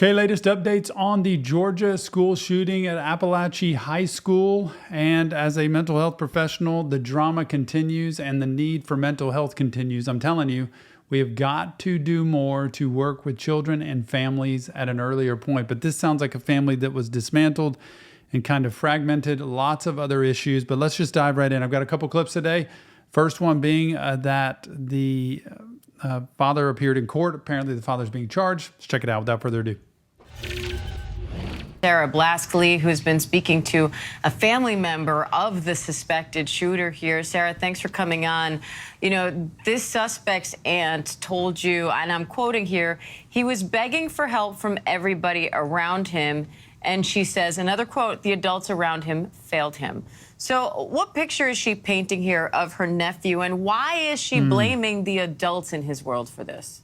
Okay, latest updates on the Georgia school shooting at Appalachia High School. And as a mental health professional, the drama continues and the need for mental health continues. I'm telling you, we have got to do more to work with children and families at an earlier point. But this sounds like a family that was dismantled and kind of fragmented, lots of other issues. But let's just dive right in. I've got a couple clips today. First one being that the father appeared in court. Apparently the father's being charged. Let's check it out without further ado. Sarah Blaskely, who's been speaking to a family member of the suspected shooter here. Sarah, thanks for coming on. You know, this suspect's aunt told you, and I'm quoting here, he was begging for help from everybody around him. And she says, another quote, the adults around him failed him. So what picture is she painting here of her nephew, and why is she blaming the adults in his world for this?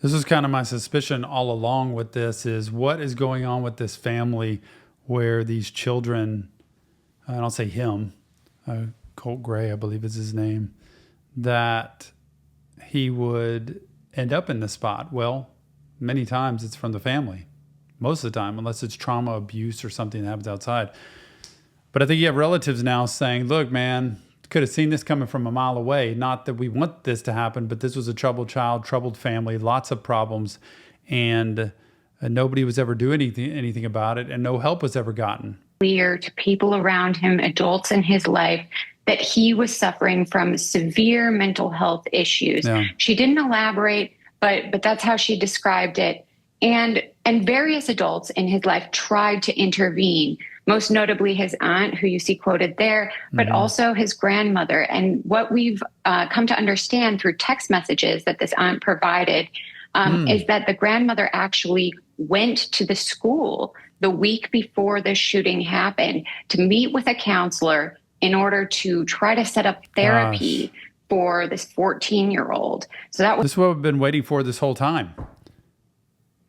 This is kind of my suspicion all along with this, is what is going on with this family where these children, I don't say him, Colt Gray, I believe is his name, that he would end up in this spot. Well, many times it's from the family, most of the time, unless it's trauma, abuse, or something that happens outside. But I think you have relatives now saying, look, man, could have seen this coming from a mile away. Not that we want this to happen, but this was a troubled child, troubled family, lots of problems, and nobody was ever doing anything about it, and no help was ever gotten. Clear to people around him, adults in his life, that he was suffering from severe mental health issues. Yeah. She didn't elaborate, but that's how she described it. And various adults in his life tried to intervene, most notably his aunt, who you see quoted there, but also his grandmother. And what we've come to understand through text messages that this aunt provided is that the grandmother actually went to the school the week before the shooting happened to meet with a counselor in order to try to set up therapy for this 14-year-old. So that was this is what we've been waiting for this whole time.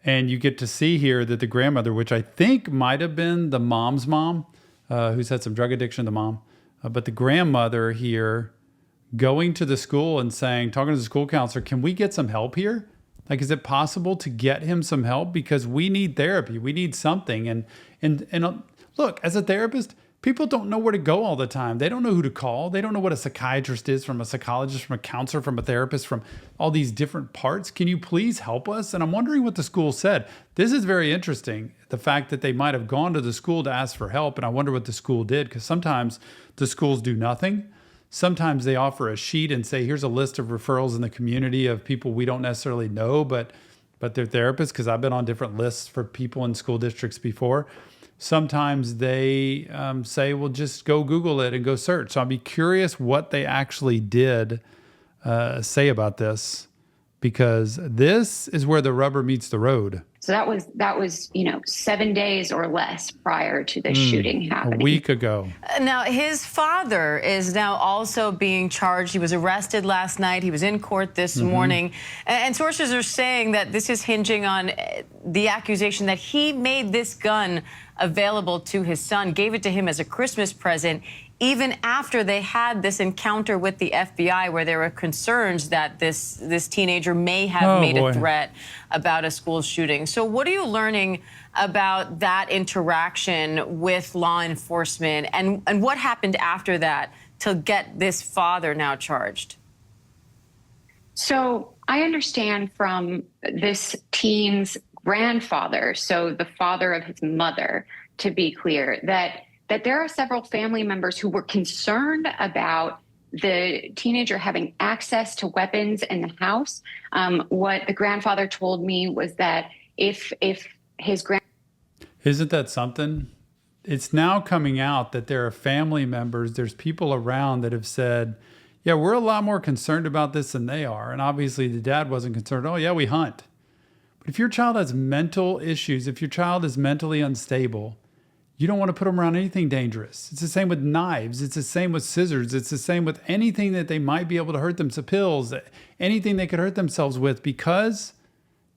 And you get to see here that the grandmother, which I think might have been the mom's mom, who's had some drug addiction, the mom, but the grandmother here going to the school and saying, talking to the school counselor, can we get some help here? Like, is it possible to get him some help? Because we need therapy. We need something. And look, as a therapist, people don't know where to go all the time. They don't know who to call. They don't know what a psychiatrist is from a psychologist, from a counselor, from a therapist, from all these different parts. Can you please help us? And I'm wondering what the school said. This is very interesting, the fact that they might have gone to the school to ask for help. And I wonder what the school did, because sometimes the schools do nothing. Sometimes they offer a sheet and say, here's a list of referrals in the community of people we don't necessarily know, but they're therapists, because I've been on different lists for people in school districts before. Sometimes they say, well, just go Google it and go search. So I'll be curious what they actually did say about this, because this is where the rubber meets the road. So that was 7 days or less prior to the shooting happening. A week ago. Now, his father is now also being charged. He was arrested last night. He was in court this morning. And sources are saying that this is hinging on the accusation that he made this gun available to his son, gave it to him as a Christmas present, even after they had this encounter with the FBI, where there were concerns that this teenager may have made a threat about a school shooting. So what are you learning about that interaction with law enforcement, and what happened after that to get this father now charged? So I understand from this teen's grandfather, so the father of his mother, to be clear, that there are several family members who were concerned about the teenager having access to weapons in the house. What the grandfather told me was that if his Isn't that something? It's now coming out that there are family members, there's people around that have said, yeah, we're a lot more concerned about this than they are. And obviously the dad wasn't concerned. Oh, yeah, we hunt. But if your child has mental issues, if your child is mentally unstable, you don't want to put them around anything dangerous. It's the same with knives. It's the same with scissors. It's the same with anything that they might be able to hurt themselves, pills, anything they could hurt themselves with, because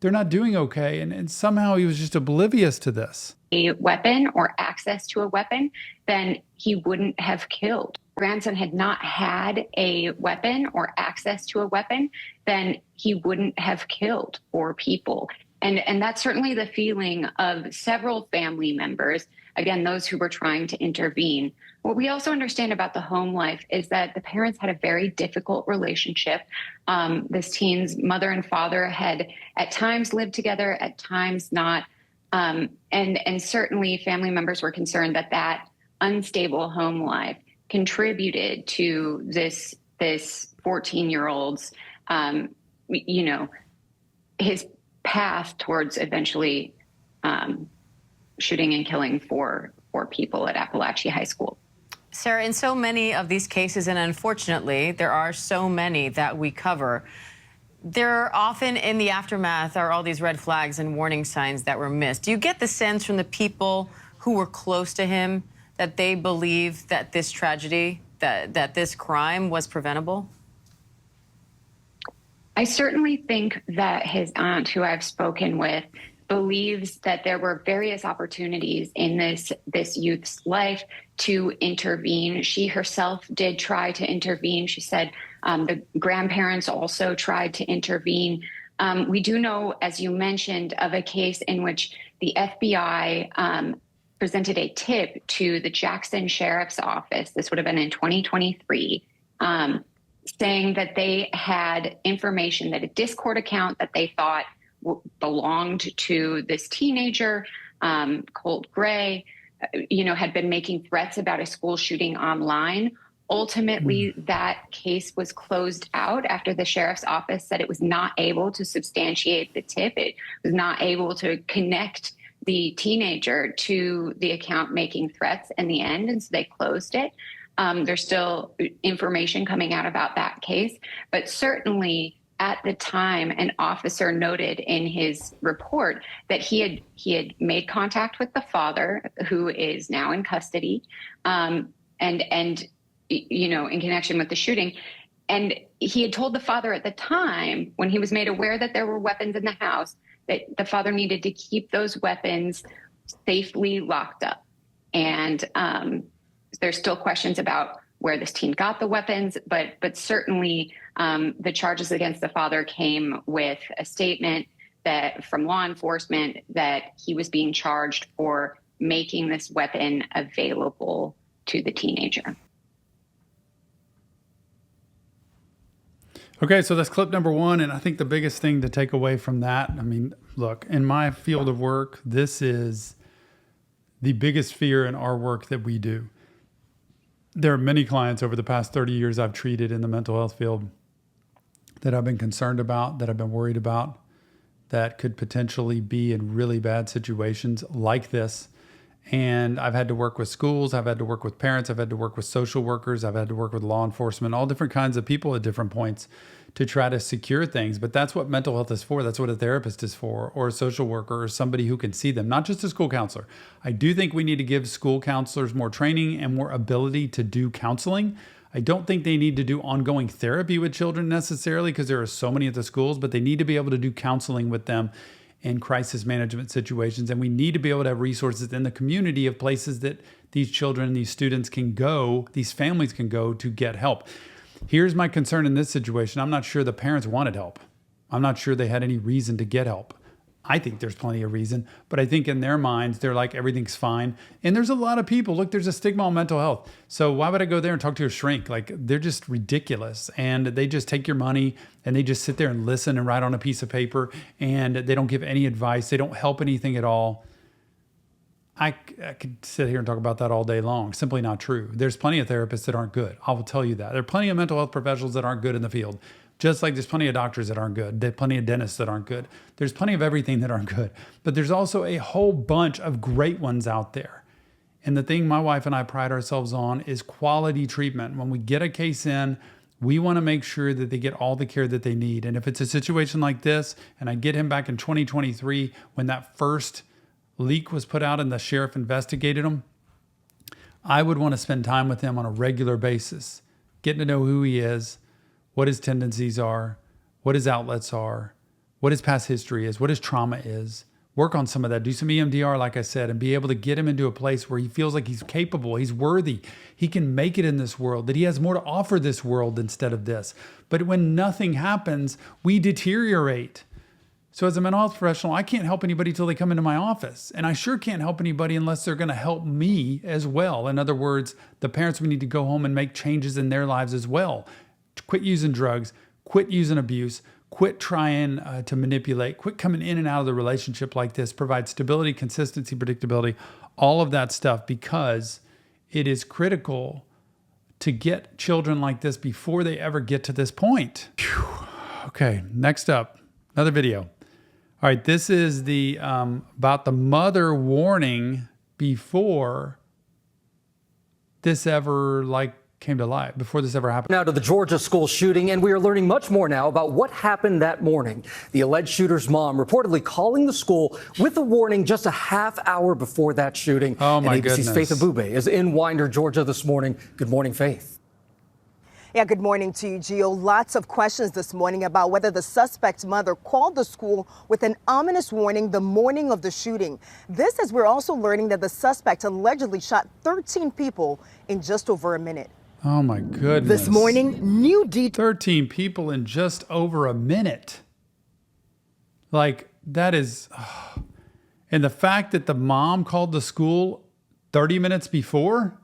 they're not doing okay. And somehow he was just oblivious to this. A weapon or access to a weapon, then he wouldn't have killed. grandson had not had a weapon or access to a weapon, then he wouldn't have killed 4 people. And that's certainly the feeling of several family members, again, those who were trying to intervene. What we also understand about the home life is that the parents had a very difficult relationship. This teen's mother and father had at times lived together, at times not. And certainly family members were concerned that that unstable home life contributed to this 14-year-old's, his path towards eventually shooting and killing four people at Appalachia High School. Sarah, in so many of these cases, and unfortunately, there are so many that we cover, there often in the aftermath are all these red flags and warning signs that were missed. Do you get the sense from the people who were close to him that they believe that this tragedy, that this crime was preventable? I certainly think that his aunt, who I've spoken with, believes that there were various opportunities in this youth's life to intervene. She herself did try to intervene. She said the grandparents also tried to intervene. We do know, as you mentioned, of a case in which the FBI presented a tip to the Jackson Sheriff's Office. This would have been in 2023, saying that they had information that a Discord account that they thought belonged to this teenager, Colt Gray, had been making threats about a school shooting online. Ultimately, that case was closed out after the sheriff's office said it was not able to substantiate the tip. It was not able to connect the teenager to the account making threats in the end, and so they closed it. There's still information coming out about that case, but certainly at the time, an officer noted in his report that he had made contact with the father, who is now in custody, and in connection with the shooting. And he had told the father at the time, when he was made aware that there were weapons in the house, that the father needed to keep those weapons safely locked up. And there's still questions about where this teen got the weapons, but certainly the charges against the father came with a statement that from law enforcement that he was being charged for making this weapon available to the teenager. Okay, so that's clip number 1, and I think the biggest thing to take away from that, I mean, look, in my field of work, this is the biggest fear in our work that we do. There are many clients over the past 30 years I've treated in the mental health field that I've been concerned about, that I've been worried about, that could potentially be in really bad situations like this. And I've had to work with schools, I've had to work with parents, I've had to work with social workers, I've had to work with law enforcement, all different kinds of people at different points to try to secure things. But that's what mental health is for. That's what a therapist is for, or a social worker, or somebody who can see them, not just a school counselor. I do think we need to give school counselors more training and more ability to do counseling. I don't think they need to do ongoing therapy with children necessarily, because there are so many at the schools, but they need to be able to do counseling with them in crisis management situations. And we need to be able to have resources in the community of places that these children, these students can go, these families can go to get help. Here's my concern in this situation. I'm not sure the parents wanted help. I'm not sure they had any reason to get help. I think there's plenty of reason, but I think in their minds, they're like, everything's fine. And there's a lot of people, look, there's a stigma on mental health. So why would I go there and talk to a shrink? Like, they're just ridiculous. And they just take your money and they just sit there and listen and write on a piece of paper, and they don't give any advice. They don't help anything at all. I could sit here and talk about that all day long. Simply not true. There's plenty of therapists that aren't good. I will tell you that. There are plenty of mental health professionals that aren't good in the field. Just like there's plenty of doctors that aren't good. There's plenty of dentists that aren't good. There's plenty of everything that aren't good. But there's also a whole bunch of great ones out there. And the thing my wife and I pride ourselves on is quality treatment. When we get a case in, we want to make sure that they get all the care that they need. And if it's a situation like this, and I get him back in 2023 when that first leak was put out and the sheriff investigated him, I would want to spend time with him on a regular basis, getting to know who he is, what his tendencies are, what his outlets are, what his past history is, what his trauma is, work on some of that, do some EMDR, like I said, and be able to get him into a place where he feels like he's capable, he's worthy, he can make it in this world, that he has more to offer this world instead of this. But when nothing happens, we deteriorate. So as a mental health professional, I can't help anybody till they come into my office. And I sure can't help anybody unless they're going to help me as well. In other words, the parents, we need to go home and make changes in their lives as well. Quit using drugs, quit using abuse, quit trying to manipulate, quit coming in and out of the relationship like this, provide stability, consistency, predictability, all of that stuff, because it is critical to get children like this before they ever get to this point. Whew. Okay, next up, another video. All right, this is the about the mother warning before this ever came to light, before this ever happened. Now to the Georgia school shooting, and we are learning much more now about what happened that morning. The alleged shooter's mom reportedly calling the school with a warning just a half hour before that shooting. Oh my goodness. goodness. Faith Abube is in Winder, Georgia this morning. Good morning, Faith. Yeah, good morning to you, Gio. Lots of questions this morning about whether the suspect's mother called the school with an ominous warning the morning of the shooting. This as we're also learning that the suspect allegedly shot 13 people in just over a minute. Oh my goodness. This morning, new details. 13 people in just over a minute. Like, that is... And the fact that the mom called the school 30 minutes before...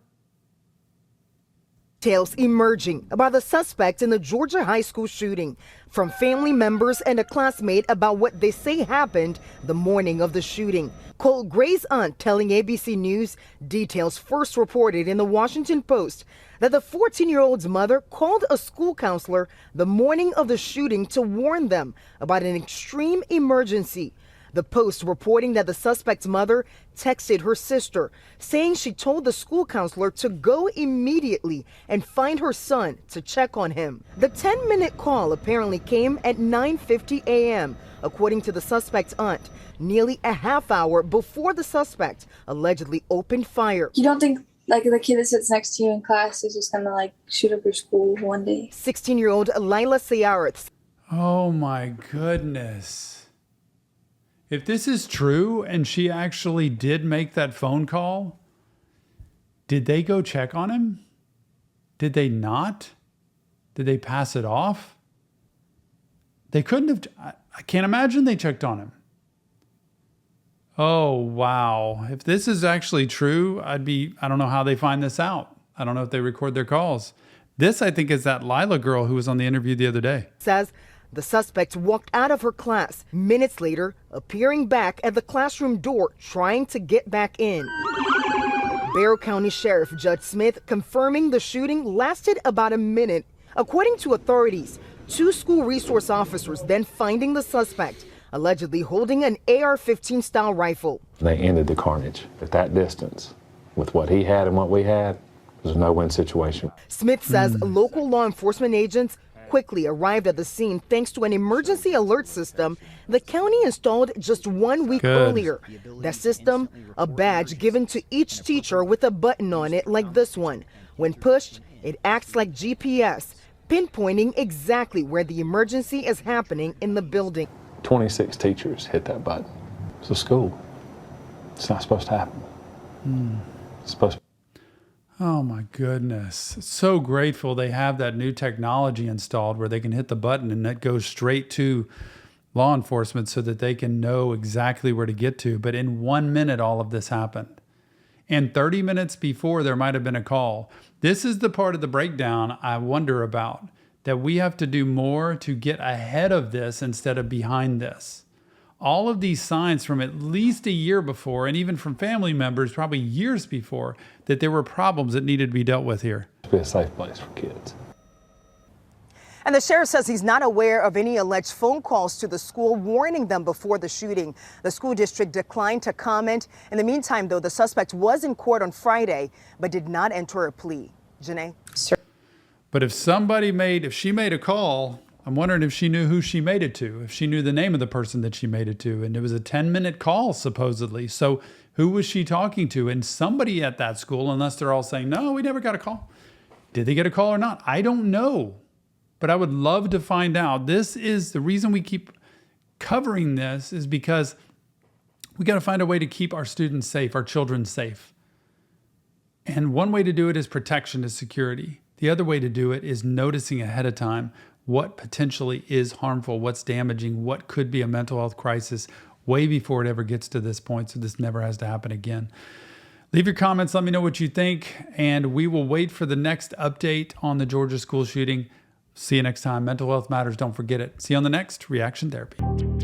Details emerging about the suspect in the Georgia high school shooting from family members and a classmate about what they say happened the morning of the shooting. Cole Gray's aunt telling ABC News details first reported in the Washington Post that the 14-year-old's mother called a school counselor the morning of the shooting to warn them about an extreme emergency. The Post reporting that the suspect's mother texted her sister, saying she told the school counselor to go immediately and find her son to check on him. The 10-minute call apparently came at 9:50 a.m., according to the suspect's aunt, nearly a half hour before the suspect allegedly opened fire. You don't think the kid that sits next to you in class is just gonna shoot up your school one day? 16-year-old Lila Sayarth. Oh my goodness. If this is true and she actually did make that phone call, did they go check on him? Did they not? Did they pass it off? They couldn't have. I can't imagine they checked on him. Oh, wow. If this is actually true, I don't know how they find this out. I don't know if they record their calls. This, I think, is that Lila girl who was on the interview the other day. Says the suspect walked out of her class, minutes later, appearing back at the classroom door, trying to get back in. Barrow County Sheriff Judge Smith confirming the shooting lasted about a minute. According to authorities, 2 school resource officers then finding the suspect, allegedly holding an AR-15 style rifle. They ended the carnage at that distance. With what he had and what we had, it was a no-win situation. Smith says local law enforcement agents quickly arrived at the scene thanks to an emergency alert system the county installed just 1 week earlier. That system, a badge given to each teacher with a button on it like this one. When pushed, it acts like GPS, pinpointing exactly where the emergency is happening in the building. 26 teachers hit that button. It's a school. It's not supposed to happen. It's supposed to. Oh my goodness. So grateful they have that new technology installed where they can hit the button and that goes straight to law enforcement so that they can know exactly where to get to. But in 1 minute, all of this happened. And 30 minutes before, there might have been a call. This is the part of the breakdown I wonder about, that we have to do more to get ahead of this instead of behind this. All of these signs from at least a year before, and even from family members, probably years before, that there were problems that needed to be dealt with here. Be a safe place for kids. And the sheriff says he's not aware of any alleged phone calls to the school warning them before the shooting. The school district declined to comment. In the meantime, though, the suspect was in court on Friday, but did not enter a plea. Janae? But if she made a call, I'm wondering if she knew who she made it to, if she knew the name of the person that she made it to. And it was a 10-minute call, supposedly. So who was she talking to? And somebody at that school, unless they're all saying, no, we never got a call. Did they get a call or not? I don't know. But I would love to find out. This is the reason we keep covering this, is because We got to find a way to keep our students safe, our children safe. And one way to do it is protection, is security. The other way to do it is noticing ahead of time what potentially is harmful, what's damaging, what could be a mental health crisis way before it ever gets to this point, so this never has to happen again. Leave your comments. Let me know what you think, and we will wait for the next update on the Georgia school shooting. See you next time. Mental health matters. Don't forget it. See you on the next Reaction Therapy.